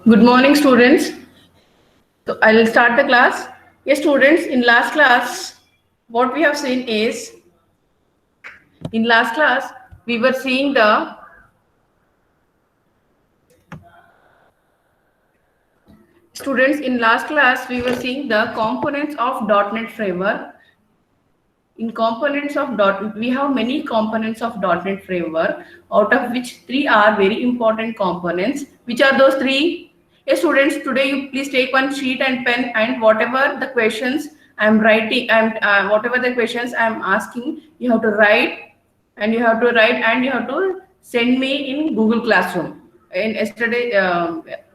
Good morning, students. So I will start the class. Yes, students, in last class, what we have seen is, in last class, we were seeing the students, in last class, we were seeing the components of .NET framework. In components of we have many components of .NET framework, out of which three are very important components. Which are those three? Yes, students, today you please take one sheet and pen, and whatever the questions I'm writing, whatever the questions I'm asking, you have to write, and you have to write, and you have to send me in Google Classroom. And yesterday,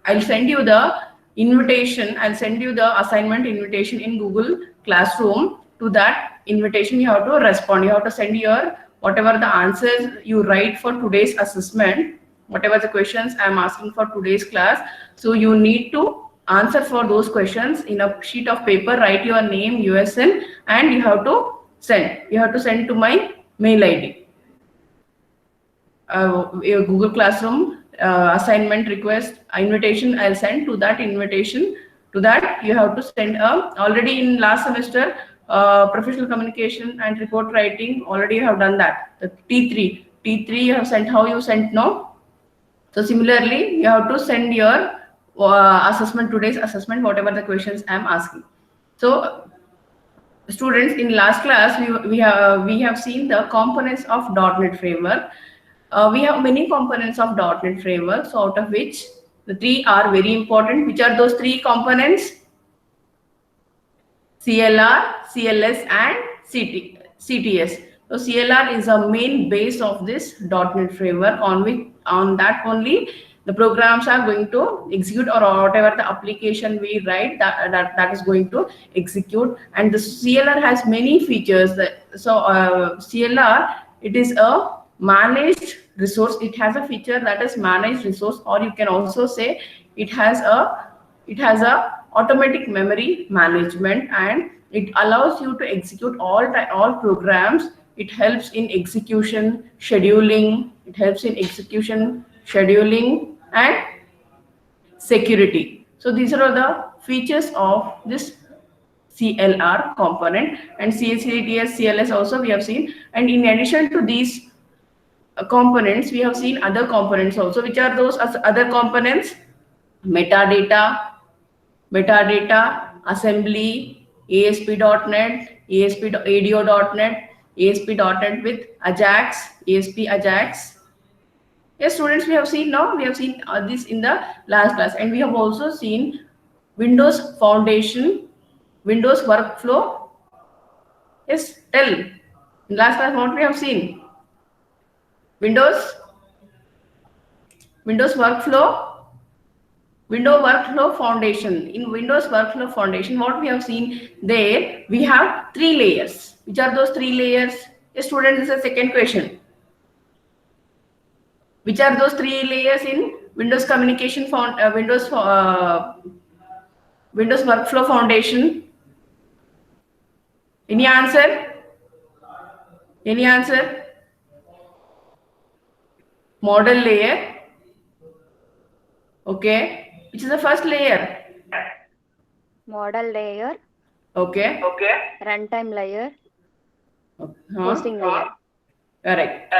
I'll send you the invitation. I'll send you the assignment invitation in Google Classroom. To that invitation, you have to respond. You have to send your whatever the answers you write for today's assessment, whatever the questions I'm asking for today's class. So you need to answer for those questions in a sheet of paper. Write your name, USN, and you have to send. You have to send to my mail ID. Your Google Classroom assignment request invitation. I'll send to that invitation. To that, you have to send already in last semester professional communication and report writing. Already you have done that. The T3 you have sent. How you sent? No. So similarly, you have to send your assessment, today's assessment, whatever the questions I'm asking. So students, in last class we have seen the components of .NET framework. We have many components of .NET framework, so out of which the three are very important. Which are those three components? CLR, CLS, and CTS. So CLR is a main base of this .NET framework, on that only the programs are going to execute, or whatever the application we write, that is going to execute. And the CLR has many features. CLR, it is a managed resource. It has a feature that is managed resource, or you can also say it has a automatic memory management, and it allows you to execute all programs. It helps in execution, scheduling. It helps in execution, scheduling, and security. So these are the features of this CLR component. And CTS, CLS also we have seen. And in addition to these components, we have seen other components also. Which are those other components? Metadata, assembly, ASP.NET, ADO.NET, ASP.NET with Ajax, ASP Ajax. Yes, students, we have seen now. We have seen this in the last class, and we have also seen Windows Foundation, Windows Workflow. Yes, tell. In last class, what we have seen? Windows Workflow Foundation. In Windows Workflow Foundation, what we have seen there, we have three layers. Which are those three layers? Yes, students, this is a second question. Which are those three layers in Windows Windows Workflow Foundation? Any answer? Any answer? Model layer. Okay. Which is the first layer? Model layer. Okay. Runtime layer. Hosting layer. Correct.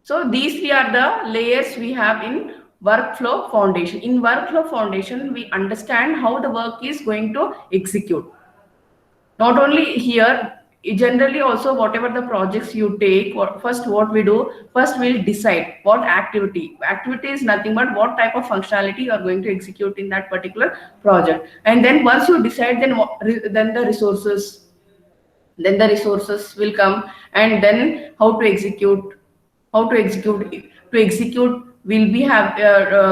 So these three are the layers we have in Workflow Foundation. In Workflow Foundation, we understand how the work is going to execute. Not only here, generally also whatever the projects you take, what we do, first we'll decide what activity is nothing but what type of functionality you are going to execute in that particular project. And then once you decide, then the resources will come, and then how to execute. We'll be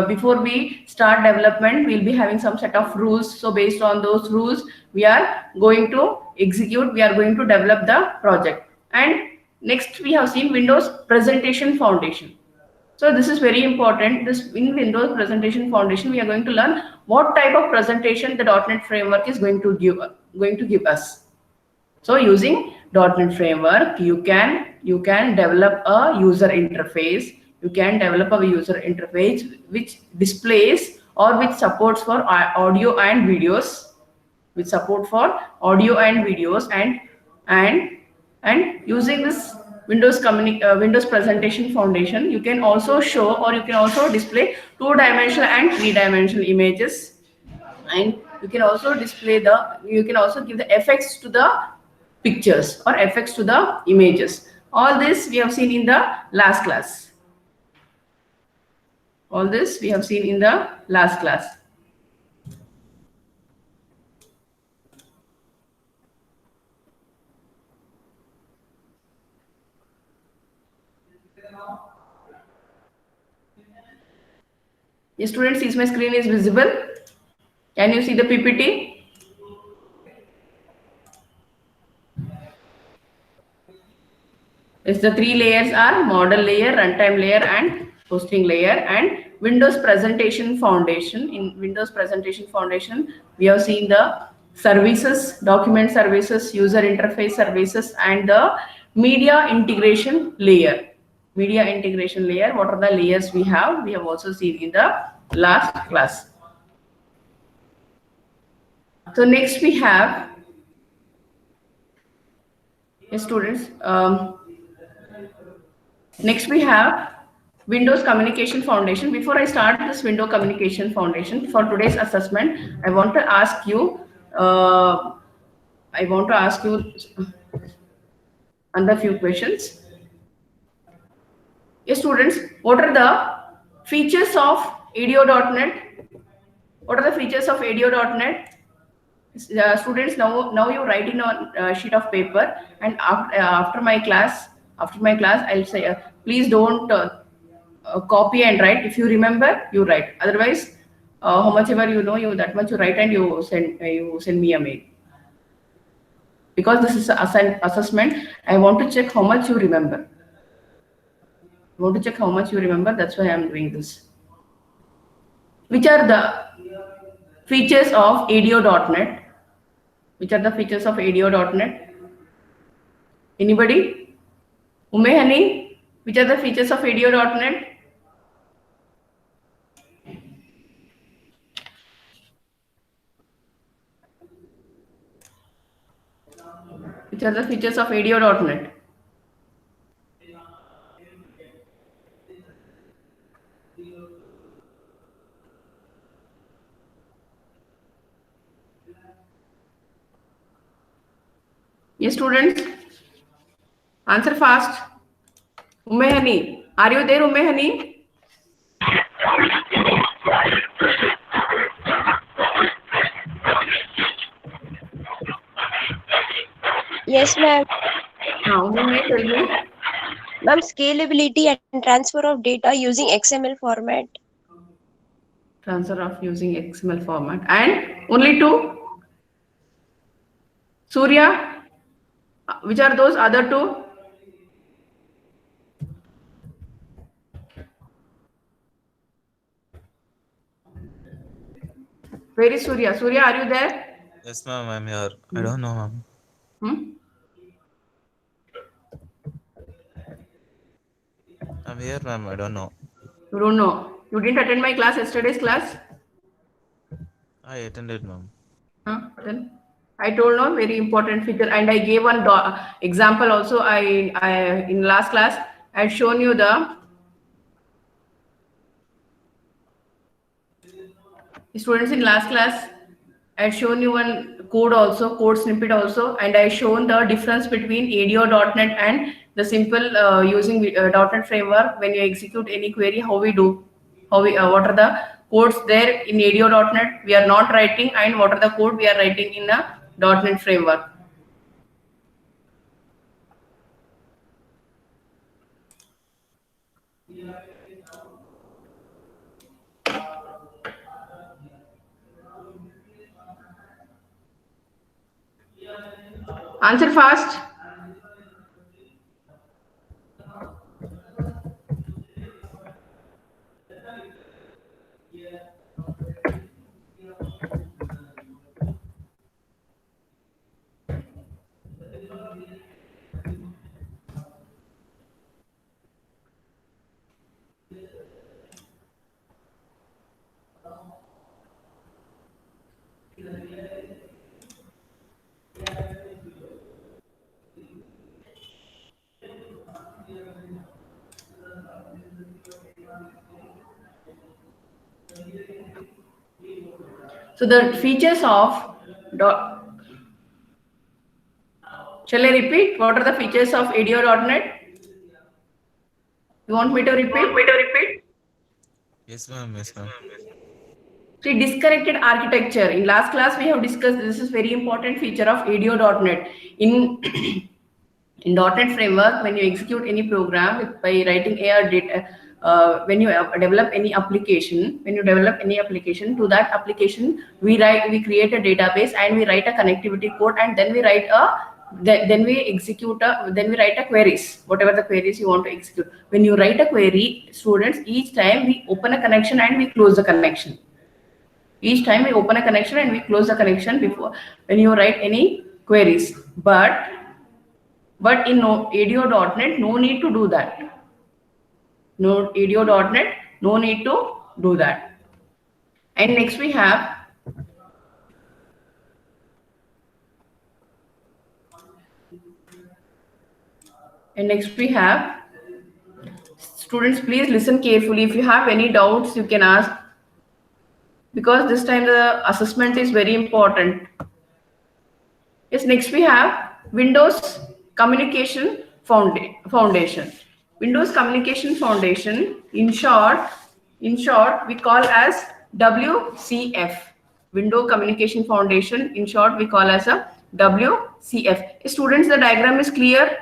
before we start development, we'll be having some set of rules. So based on those rules, we are going to execute, we are going to develop the project. And next we have seen Windows Presentation Foundation. So this is very important. In Windows Presentation Foundation, we are going to learn what type of presentation the .NET framework is going to give us. So using .NET framework, you can develop a user interface. You can develop a user interface which displays or which supports for audio and videos, with support for audio and videos, and using this Windows Presentation Foundation, you can also show or you can also display two-dimensional and three-dimensional images, and you can also you can also give the effects to the pictures or effects to the images. All this we have seen in the last class. All this we have seen in the last class. The students, is my screen is visible? Can you see the PPT? Yes, the three layers are model layer, runtime layer, and hosting layer, and Windows Presentation Foundation. In Windows Presentation Foundation, we have seen the services, document services, user interface services, and the media integration layer. Media integration layer, what are the layers we have? We have also seen in the last class. So next we have, students, next we have Windows Communication Foundation. Before I start this Windows Communication Foundation, for today's assessment, I want to ask you another few questions. Yes, students, what are the features of ADO.NET? What are the features of ADO.NET? Students, now you write in on a sheet of paper, and after my class, I'll say, please don't copy and write. If you remember, you write. Otherwise, how much ever you know, you that much you write and you send me a mail. Because this is an assessment, I want to check how much you remember. That's why I'm doing this. Which are the features of ADO.NET? Which are the features of ADO.NET? Anybody? Umehani, which are the features of ADO.NET? Which are the features of ADO.NET? Yes, students, answer fast. Umehani, are you there, Umehani? Yes, ma'am. Now, tell me. Ma'am, scalability and transfer of data using XML format. Transfer of using XML format. And only two? Surya, which are those other two? Where is Surya? Surya, are you there? Yes, ma'am, I'm here. I don't know, ma'am. I'm here, ma'am. I don't know. You don't know. You didn't attend my class, yesterday's class? I attended, ma'am. Then I told no, very important feature, and I gave one example also. I in last class I had shown you the students in last class. I had shown you one code snippet also, and I shown the difference between ADO.NET and the simple using .NET framework. When you execute any query, how we do, what are the codes there in ADO.NET we are not writing, and what are the code we are writing in a .NET framework. Answer fast. So the features of shall I repeat? What are the features of ADO.NET? You want me to repeat? Yes, ma'am. Yes, ma'am. See, disconnected architecture. In last class, we have discussed this is very important feature of ADO.NET. In in .NET framework, when you execute any program by writing AR data, when you develop any application, to that application, we create a database and we write a connectivity code, and then we write then we write a queries, whatever the queries you want to execute. When you write a query, students, each time we open a connection and we close the connection. Each time we open a connection and we close the connection before when you write any queries. But in ADO.NET, no need to do that. No, ADO.NET, no need to do that. And next we have students, please listen carefully. If you have any doubts, you can ask, because this time the assessment is very important. Yes, next we have Windows Communication Foundation. Windows Communication Foundation, in short, we call as WCF. Windows Communication Foundation, in short, we call as a WCF. Students, the diagram is clear?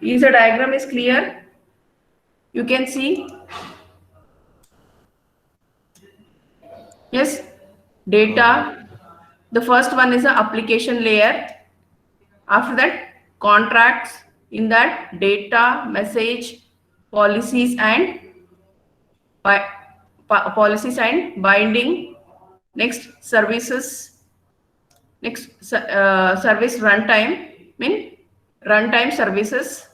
Is the diagram is clear? You can see. Yes, data. The first one is the application layer. After that, contracts. In that, data, message, policies and binding. Next, services. Next, service runtime. Runtime services.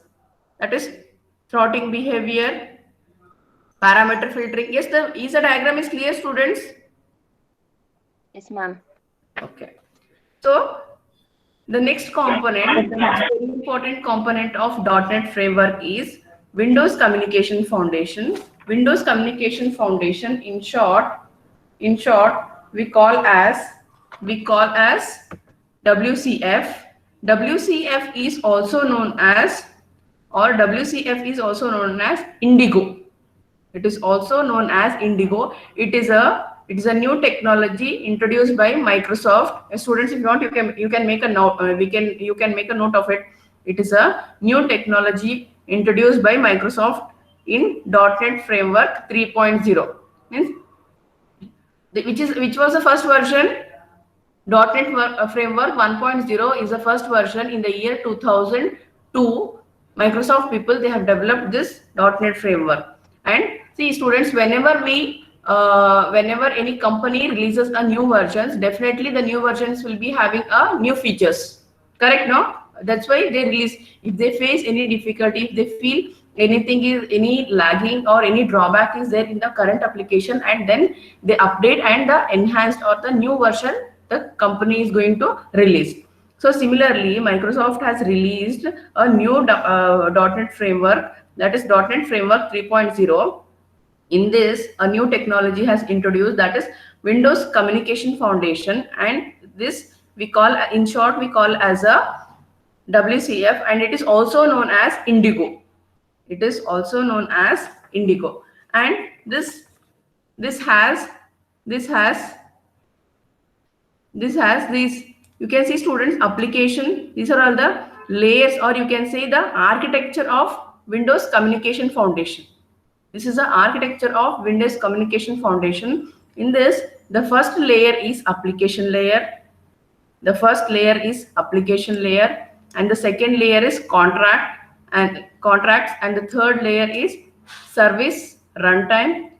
That is sorting behavior, parameter filtering. Yes, is the diagram is clear, students? Yes, ma'am. Okay. So the next component, the next very important component of .NET framework is Windows Communication Foundation. Windows Communication Foundation, in short, we call as WCF. WCF is also known as, Indigo. It is also known as Indigo. It is a new technology introduced by Microsoft. Students, if you want, you can make a note. You can make a note of it. It is a new technology introduced by Microsoft in .NET Framework 3.0. Which was the first version? .NET Framework 1.0 is the first version. In the year 2002, Microsoft people, they have developed this .NET Framework. And see, students, whenever any company releases a new versions, definitely the new versions will be having a new features. Correct, no? That's why they release. If they face any difficulty, if they feel any lagging or any drawback is there in the current application, and then they update and the enhanced or the new version the company is going to release. So similarly, Microsoft has released a new .NET framework, that is .NET Framework 3.0. In this, a new technology has introduced, that is Windows Communication Foundation, and this we call, in short, we call as a WCF, and it is also known as Indigo. It is also known as Indigo, and this has these, you can see, students, application. These are all the layers, or you can say the architecture of Windows Communication Foundation. This is the architecture of Windows Communication Foundation. In this, the first layer is application layer. The first layer is application layer, and the second layer is contracts, and the third layer is service runtime,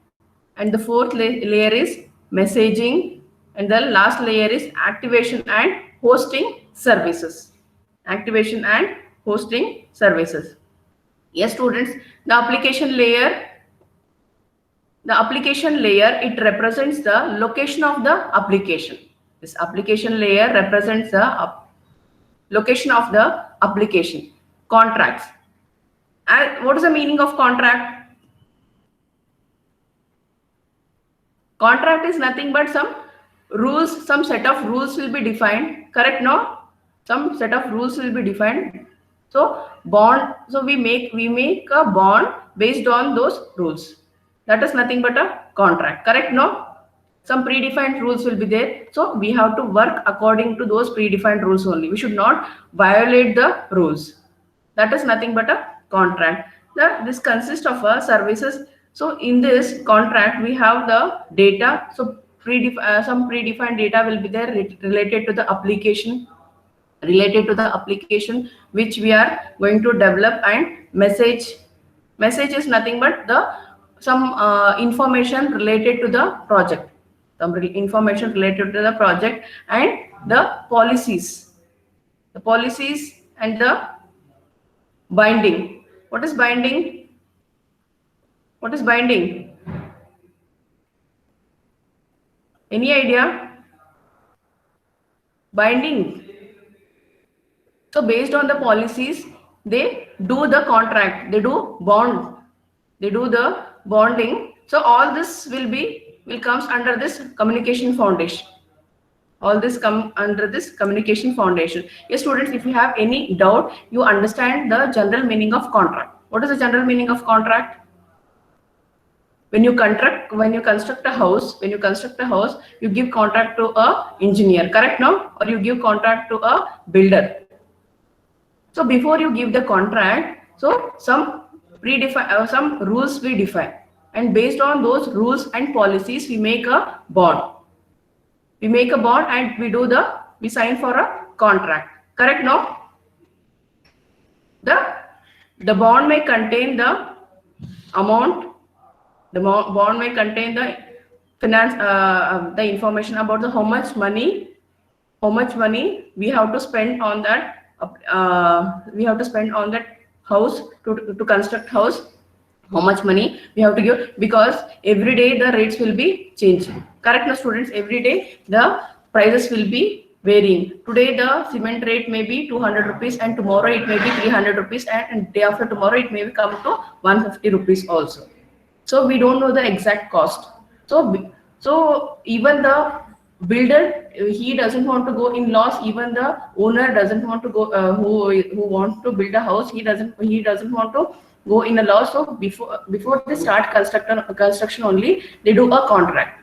and the fourth layer is messaging, and the last layer is activation and hosting services. Activation and hosting services. Yes, students, the application layer, it represents the location of the application. This application layer represents the location of the application. Contracts. And what is the meaning of contract? Contract is nothing but some rules, some set of rules will be defined. Correct? No? Some set of rules will be defined. So bond. So we make a bond based on those rules. That is nothing but a contract. Correct? No? Some predefined rules will be there. So we have to work according to those predefined rules only. We should not violate the rules. That is nothing but a contract. This consists of services. So in this contract, we have the data. So some predefined data will be there related to the application, which we are going to develop, and message is nothing but the some information related to the project, some information related to the project, and the policies and the binding. What is binding? Any idea? Binding. So based on the policies, they do the contract, they do bond, they do the bonding. So all this will comes under this communication foundation. All this come under this communication foundation. Yes, students, if you have any doubt, you understand the general meaning of contract. What is the general meaning of contract? When you construct a house, you give contract to a engineer, correct? No? Or you give contract to a builder. So before you give the contract, so some some rules we define, and based on those rules and policies, we make a bond. And we sign for a contract. Correct? No? The bond may contain the amount. The bond may contain the finance, the information about how much money we have to spend on that. We have to spend on that house to construct house. How much money we have to give, because every day the rates will be changing. Correct, no, students? Every day the prices will be varying. Today the cement rate may be 200 rupees, and tomorrow it may be 300 rupees, and day after tomorrow it may come to 150 rupees also. So we don't know the exact cost. So even the builder, he doesn't want to go in loss. Even the owner doesn't want to go, who wants to build a house, he doesn't want to go in a loss. So before they start construction only, they do a contract.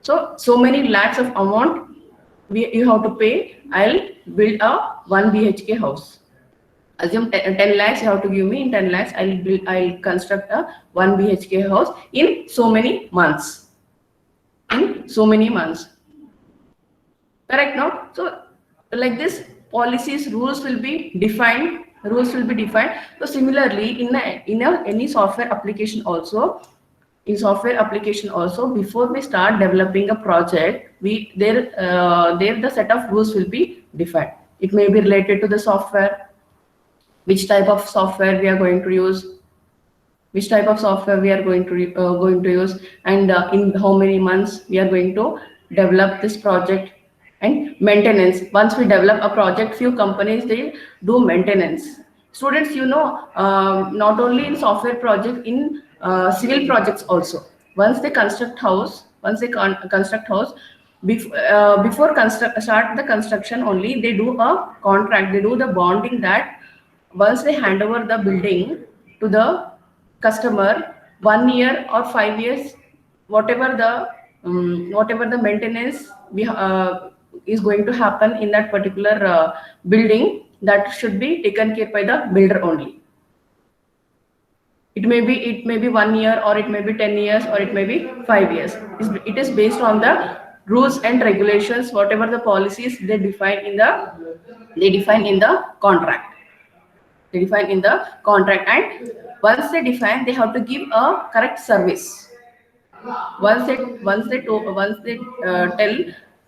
So many lakhs of amount you have to pay. I'll build a 1 BHK house. Assume 10 lakhs you have to give me. In 10 lakhs, I'll construct a 1 BHK house in so many months. Correct? No? So like this, policies, rules will be defined. So similarly, in any software application also, before we start developing a project, there the set of rules will be defined. It may be related to the software, which type of software we are going to use, and in how many months we are going to develop this project. And maintenance. Once we develop a project, few companies, they do maintenance. Students, not only in software project, in civil projects also. Once they construct house, before start the construction only, they do a contract, they do the bonding, that once they hand over the building to the customer, 1 year or 5 years, whatever the maintenance is going to happen in that particular building, that should be taken care by the builder only. It may be 1 year, or it may be 10 years, or it may be 5 years. It is based on the rules and regulations, whatever the policies they define in the contract. And once they define, they have to give a correct service. Once they tell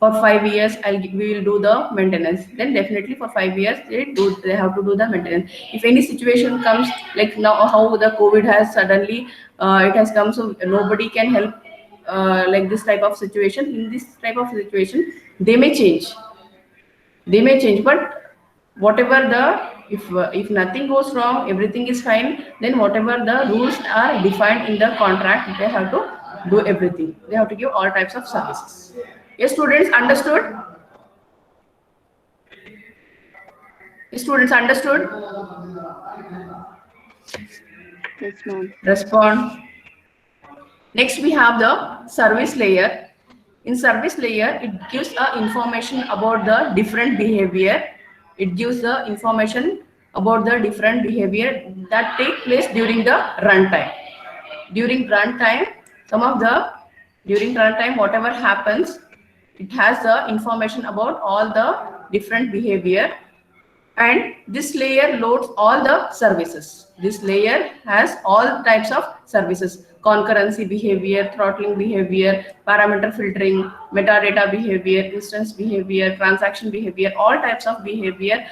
for 5 years we will do the maintenance, then definitely for 5 years they have to do the maintenance. If any situation comes, like now how the COVID has suddenly it has come, so nobody can help, like this type of situation. In this type of situation, they may change, but whatever the, if nothing goes wrong, everything is fine, then whatever the rules are defined in the contract, they have to do everything. They have to give all types of services. Yes, students, understood? Students, understood? Yes, ma'am. Respond. Next, we have the service layer. In service layer, it gives information about the different behavior. It gives the information about the different behavior that take place during the runtime. During runtime, during runtime, whatever happens, it has the information about all the different behavior, and this layer loads all the services. This layer has all types of services: concurrency behavior, throttling behavior, parameter filtering, metadata behavior, instance behavior, transaction behavior. All types of behavior,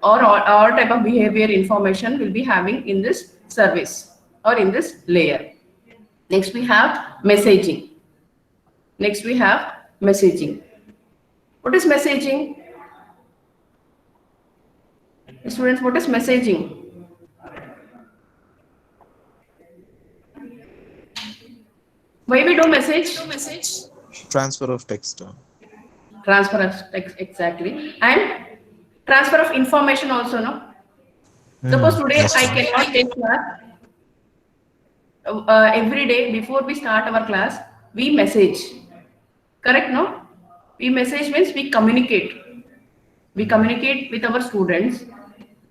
or all type of behavior information will be having in this service or in this layer. Next we have messaging. Next we have messaging. What is messaging? Students, what is messaging? Why we do message? Transfer of text. Transfer of text, exactly. And transfer of information also, no? Suppose today Yes, I ma'am. cannot take class. Every day before we start our class, we message. Correct, no? We message means we communicate. We communicate with our students.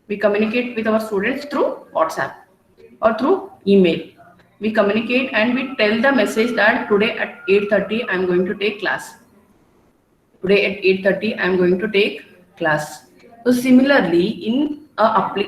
We communicate with our students through WhatsApp or through email. We communicate and we tell the message that today at 8:30 I am going to take class. Today at 8:30 I am going to take class. So similarly,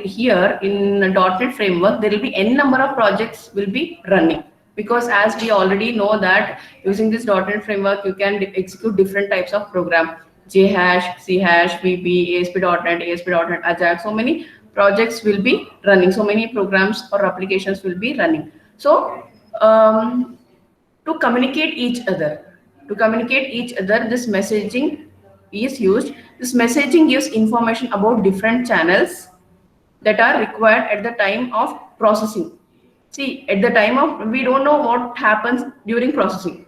here in a .NET framework, there will be n number of projects will be running, because as we already know that using this .NET framework you can execute different types of program: JHash, CHash, VB, ASP.NET, ASP.NET, Ajax. So many projects will be running. So many programs or applications will be running. So to communicate each other, this messaging is used. This messaging gives information about different channels that are required at the time of processing. See, at the time of, we don't know what happens during processing,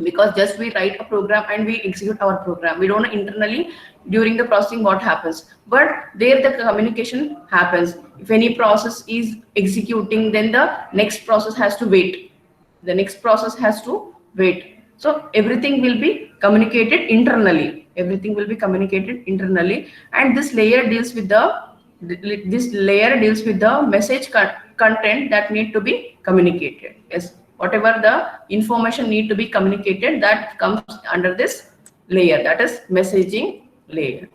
because just we write a program and we execute our program. We don't know internally during the processing what happens, but there the communication happens. If any process is executing, then the next process has to wait. The next process has to wait. So everything will be communicated internally. Everything will be communicated internally, and this layer deals with the message content that need to be communicated. Yes, whatever the information need to be communicated, that comes under this layer, that is messaging layer.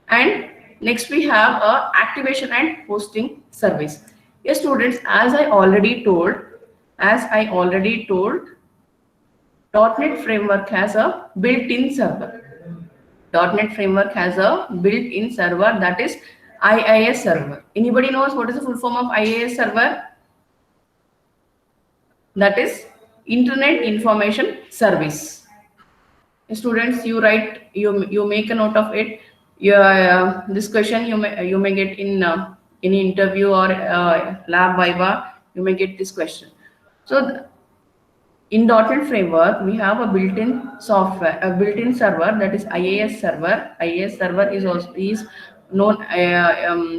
And next we have a activation and hosting service. Yes, students, as I already told, .NET Framework has a built-in server. .NET Framework has a built-in server, that is IIS server. Anybody knows what is the full form of IIS server? That is Internet Information Service. Students, you write, you make a note of it. This question you may get in any interview or lab viva. You may get this question. So in .NET Framework, we have a built-in software, a built-in server, that is IIS server. IIS server is known.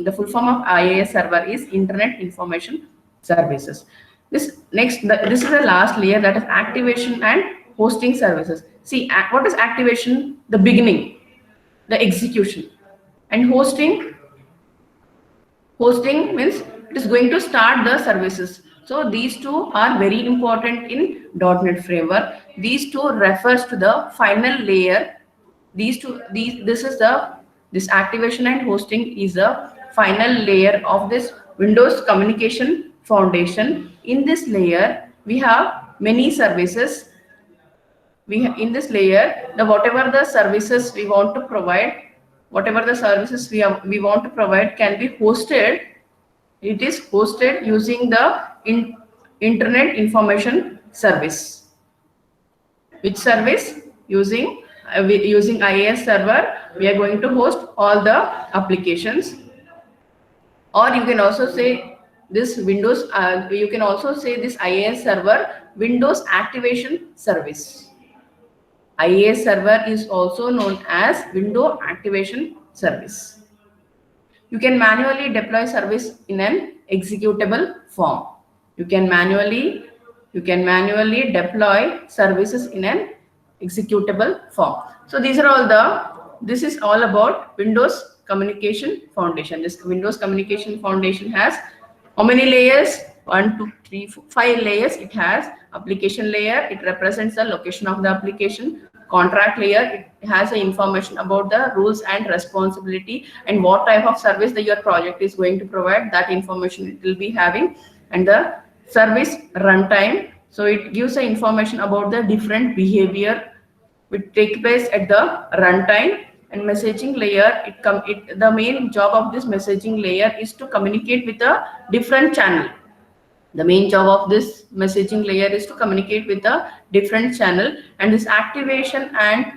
The full form of IIS server is Internet Information Services. This is the last layer, that is activation and hosting services. See, what is activation? The beginning, the execution, and hosting means it is going to start the services. So these two are very important in .NET Framework. These two refers to the final layer. This activation and hosting is the final layer of this Windows communication foundation. In this layer, we have many services. In this layer, whatever the services we want to provide, we want to provide can be hosted. It is hosted using the Internet Information Service. Which service? Using using IIS server, we are going to host all the applications. Or you can also say this Windows, you can also say this IIS server Windows Activation Service. IIS server is also known as Window Activation Service. You can manually deploy service in an executable form. You can manually deploy services in an executable form. So this is all about Windows Communication Foundation. This Windows Communication Foundation has how many layers? 1, 2, 3, 4, 5 layers. It has application layer. It represents the location of the application. Contract layer, it has information about the rules and responsibility and what type of service that your project is going to provide. That information it will be having. And the service runtime, so it gives the information about the different behavior which take place at the runtime. And messaging layer, the main job of this messaging layer is to communicate with a different channel. The main job of this messaging layer is to communicate with a different channel. And this activation and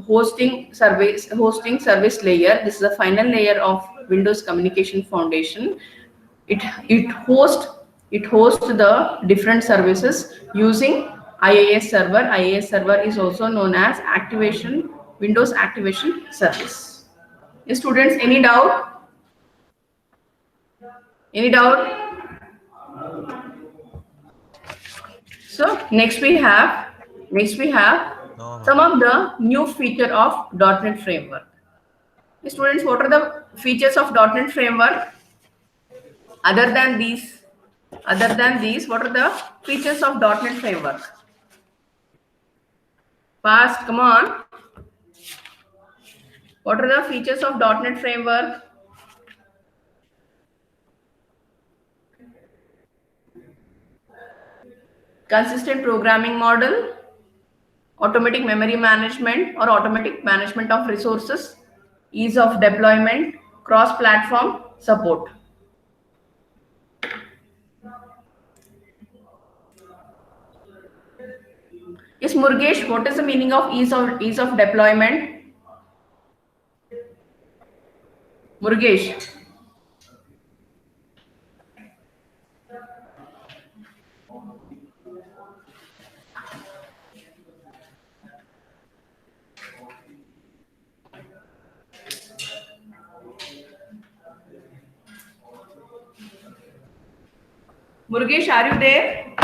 hosting service layer, this is the final layer of Windows Communication Foundation. It hosts the different services using IIS server. IIS server is also known as Windows Activation Service. Yes, students, any doubt? Any doubt? So next we have No. some of the new feature of .NET Framework. Students, what are the features of .NET Framework? Other than these, what are the features of .NET Framework? Fast, come on. What are the features of .NET Framework? Consistent programming model, automatic memory management or automatic management of resources, ease of deployment, cross-platform support. Yes, Murgesh, what is the meaning of ease of deployment? Murgesh. Murgesh, are you there?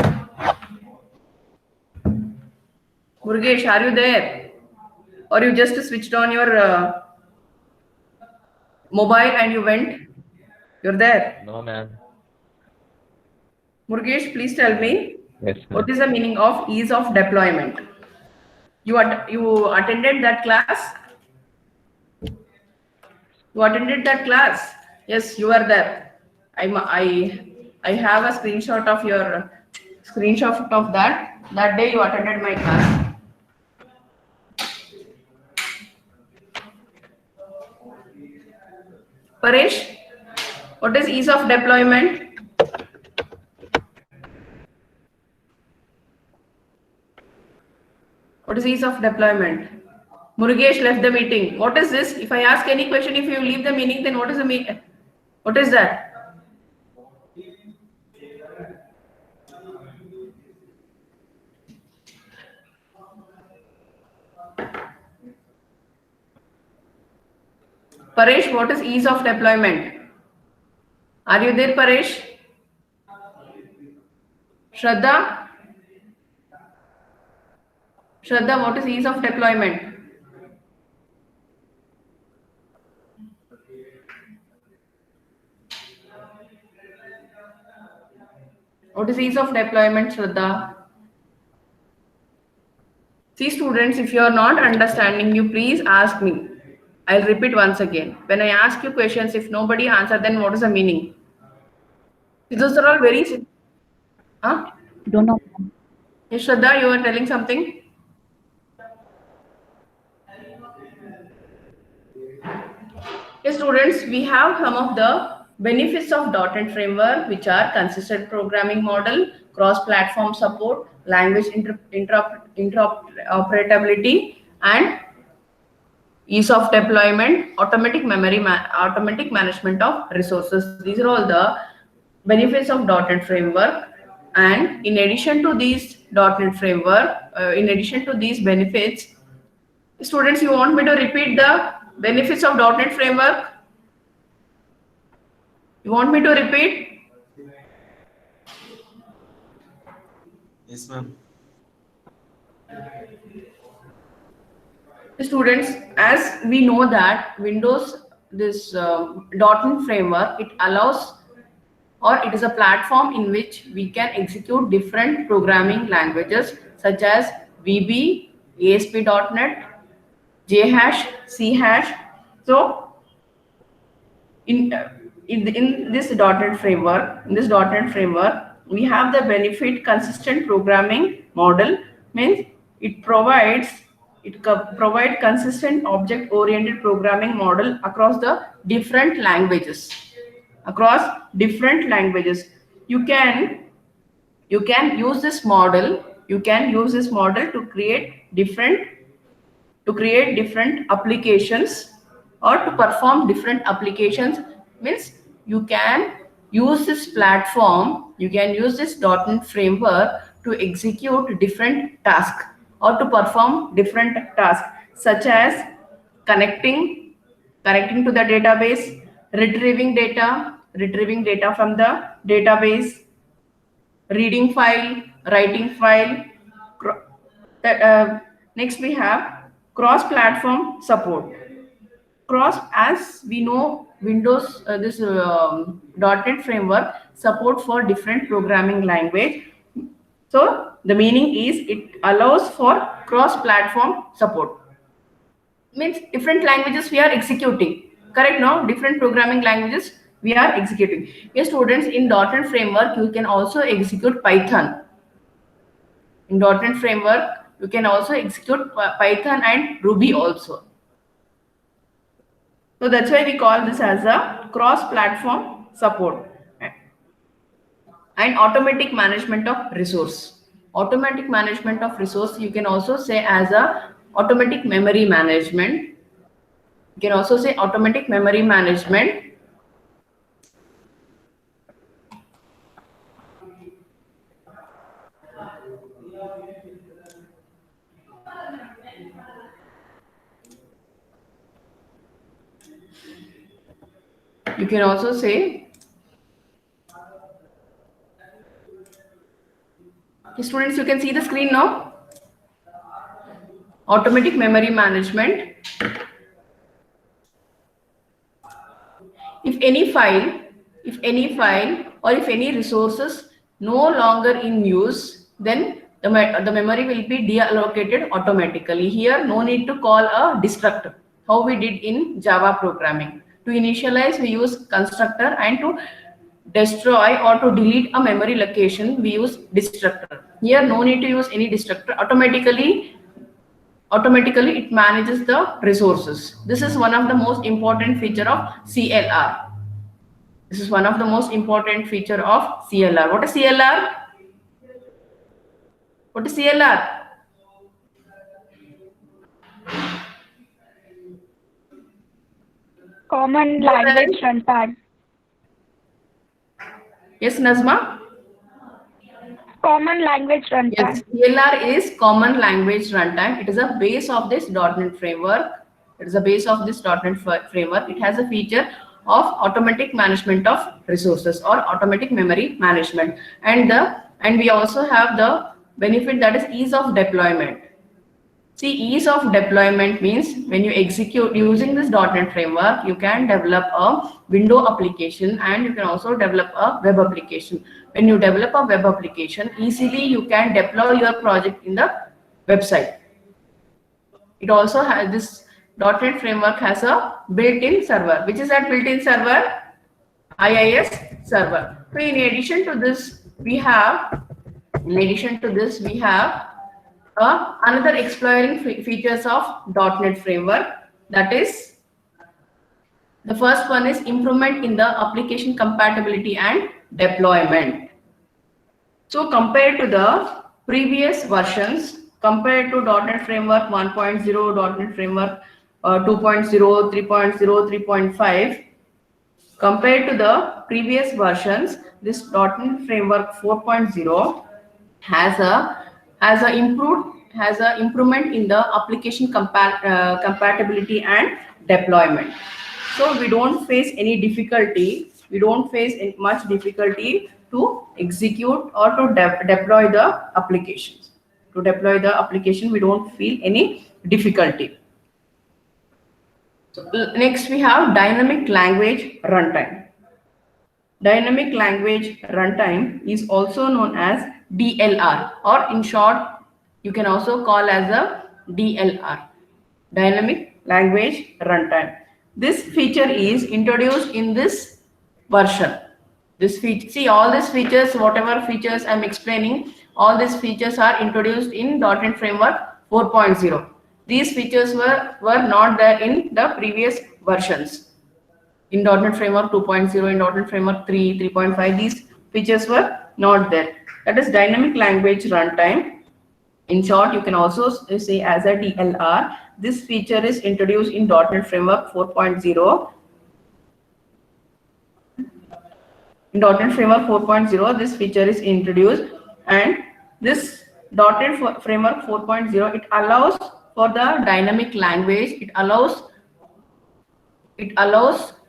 Murgesh, are you there? Or you just switched on your mobile and you went? You're there? No, ma'am. Murgesh, please tell me, Yes, ma'am. what is the meaning of ease of deployment? You attended that class? You attended that class? Yes, you are there. I have a screenshot of that. That day you attended my class. Paresh, what is ease of deployment? What is ease of deployment? Murugesh left the meeting. What is this? If I ask any question, if you leave the meeting, then what is the meaning? What is that? Paresh, what is ease of deployment? Are you there, Paresh? Shraddha? Shraddha, what is ease of deployment? What is ease of deployment, Shraddha? See, students, if you are not understanding, you please ask me. I'll repeat once again. When I ask you questions, if nobody answers, then what is the meaning? Those are all very simple. Huh? Don't know. Yes, Shraddha, you are telling something? Yes, students, we have some of the benefits of .NET Framework, which are consistent programming model, cross-platform support, language interoperability, and ease of deployment, automatic automatic management of resources. These are all the benefits of .NET Framework. And in addition to these .NET Framework, in addition to these benefits, students, you want me to repeat the benefits of .NET Framework? You want me to repeat? Yes, ma'am. Students, as we know that Windows, this .NET Framework, it allows, or it is a platform in which we can execute different programming languages such as VB, ASP.NET, JHash, CHash. So in this .NET framework, we have the benefit consistent programming model. Means it provides consistent object oriented programming model across the different languages. You can use this model to create different applications, or to perform different applications. Means you can use this platform, you can use this .NET framework to execute different tasks, or to perform different tasks, such as connecting to the database, retrieving data from the database, reading file, writing file. Next we have cross-platform support. As we know, Windows, this .NET framework support for different programming language. So the meaning is it allows for cross-platform support. Means different languages we are executing. Correct? No, different programming languages we are executing. Yes, students, in .NET framework you can also execute Python. In .NET framework you can also execute Python and Ruby also. So that's why we call this as a cross-platform support. And automatic management of resource. Automatic management of resource, you can also say as a automatic memory management. You can also say automatic memory management. You can also say, students, you can see the screen now. Automatic memory management. If any file or if any resources no longer in use, then the memory will be deallocated automatically. Here no need to call a destructor, how we did in Java programming. To initialize we use constructor, and to destroy or to delete a memory location we use destructor. Here no need to use any destructor. Automatically it manages the resources. This is one of the most important feature of CLR. What is CLR? What is CLR? Common language runtime. Yes, Nazma? Common language runtime. Yes, CLR is common language runtime. It is a base of this .NET framework. It has a feature of automatic management of resources, or automatic memory management, and we also have the benefit, that is ease of deployment. See, ease of deployment means when you execute using this .NET framework, you can develop a window application, and you can also develop a web application. When you develop a web application, easily you can deploy your project in the website. It also has this .NET framework has a built-in server. Which is that built-in server? IIS server. So in addition to this, we have another exploring features of .NET framework. That is, the first one is improvement in the application compatibility and deployment. So compared to the previous versions, compared to .NET Framework 1.0, .NET Framework 2.0, 3.0, 3.5. Compared to the previous versions, this .NET Framework 4.0 has a improvement in the application compatibility and deployment. So we don't face any difficulty. We don't face much difficulty to execute or to deploy the applications. To deploy the application, we don't feel any difficulty. So next we have dynamic language runtime. Dynamic language runtime is also known as DLR, or in short, you can also call as a DLR, dynamic language runtime. This feature is introduced in this version. This feature, see all these features, whatever features I'm explaining, all these features are introduced in .NET Framework 4.0. These features were not there in the previous versions. In .NET Framework 2.0, in .NET Framework 3, 3.5, these features were not there. That is dynamic language runtime. In short, you can also say as a DLR. This feature is introduced in .NET Framework 4.0. In .NET Framework 4.0, this feature is introduced, and this .NET Framework 4.0, it allows for the dynamic language. It allows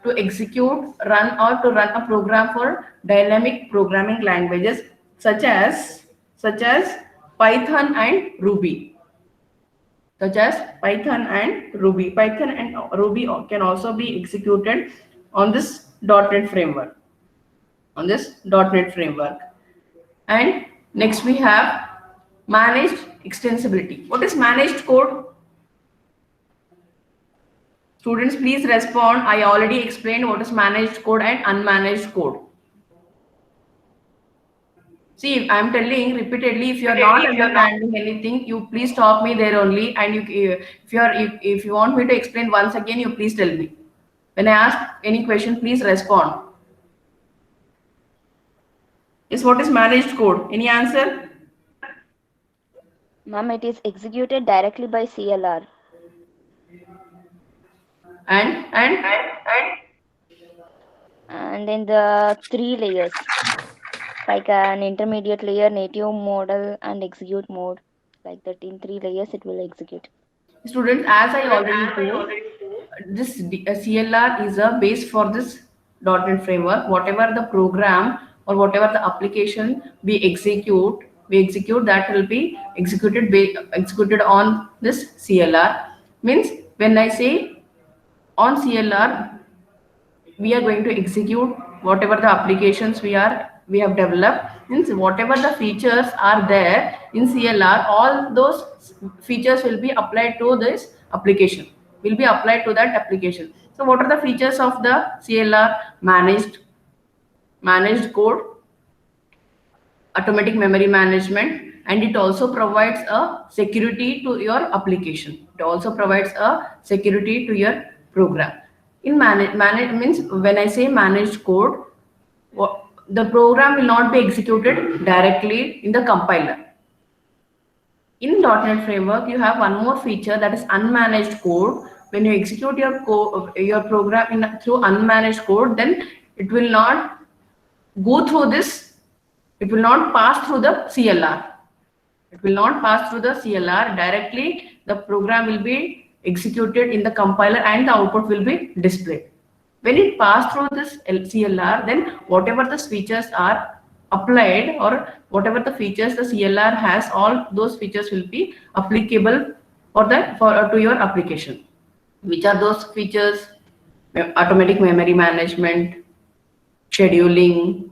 to execute, run a program for dynamic programming languages such as Python and Ruby. Python and Ruby can also be executed on this .NET Framework. And next we have managed extensibility. What is managed code? Students, please respond. I already explained what is managed code and unmanaged code. See, I am telling repeatedly, if you are not understanding anything, you please stop me there only. And if you want me to explain once again, you please tell me. When I ask any question, please respond. Yes, what is managed code? Any answer? Ma'am, it is executed directly by CLR. And in the 3 layers, like an intermediate layer, native model, and execute mode. Like that, in 3 layers, it will execute. Students, as I already told, this CLR is a base for this .NET Framework. Whatever the program or whatever the application we execute that will be executed on this CLR. Means when I say on CLR, we are going to execute whatever the applications we have developed. Means whatever the features are there in CLR, all those features will be applied to this application. So what are the features of the CLR? Managed code, automatic memory management, and it also provides a security to your application. It also provides a security to your program. In manage means when I say managed code, the program will not be executed directly in the compiler. In .NET Framework, you have one more feature, that is unmanaged code. When you execute your program through unmanaged code, then it will not go through this. It will not pass through the CLR. Directly. The program will be executed in the compiler and the output will be displayed. When it passes through this CLR, then whatever the features are applied or whatever the features the CLR has, all those features will be applicable to your application. Which are those features? Automatic memory management, scheduling,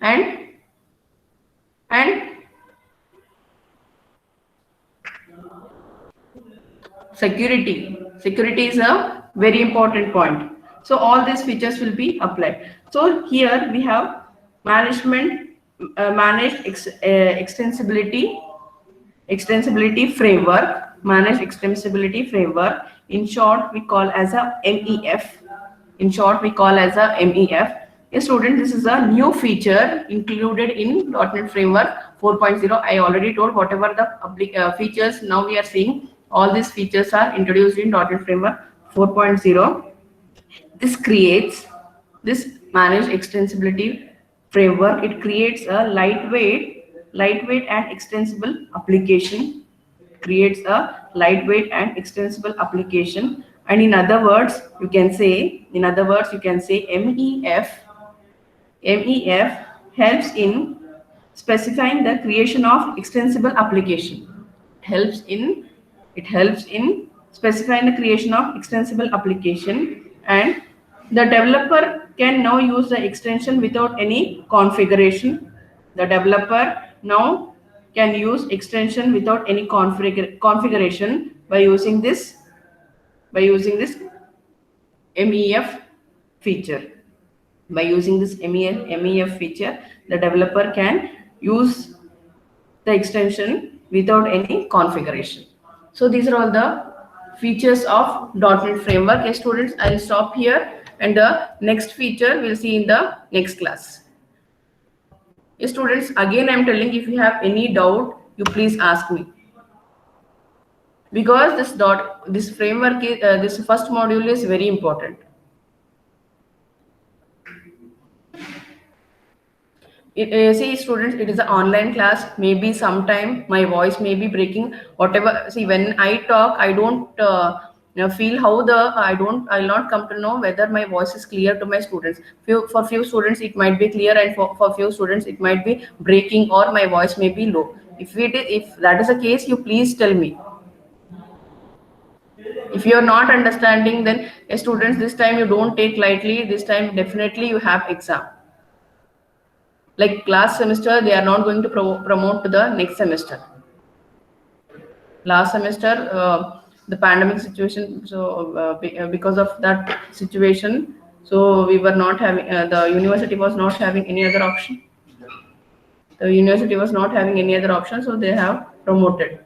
and security. Security is a very important point. So all these features will be applied. So here we have managed extensibility framework. Managed extensibility framework. In short, we call as a MEF. Yes, student, this is a new feature included in .NET Framework 4.0. I already told whatever the features now we are seeing, all these features are introduced in .NET Framework 4.0. This managed extensibility framework. It creates a lightweight and extensible application. Creates a lightweight and extensible application. And in other words, you can say MEF helps in specifying the creation of extensible application. It helps in specifying the creation of extensible application, and the developer can now use the extension without any configuration. The developer now can use extension without any configuration by using this MEF feature. By using this MEF feature, the developer can use the extension without any configuration. So these are all the features of .NET Framework. Yes, students, I'll stop here, and the next feature we'll see in the next class. Yes, students, again I'm telling, if you have any doubt, you please ask me. Because this framework is, this first module is very important. See, students, it is an online class. Maybe sometime my voice may be breaking. Whatever. See, when I talk, I don't feel how I'll not come to know whether my voice is clear to my students. For few students it might be clear, and for few students it might be breaking, or my voice may be low. If that is the case, you please tell me. If you are not understanding, then students, this time you don't take lightly. This time definitely you have exam. Like last semester, they are not going to promote to the next semester. Last semester, the pandemic situation, so because of that situation, so we were not having, the university was not having any other option. The university was not having any other option, so they have promoted.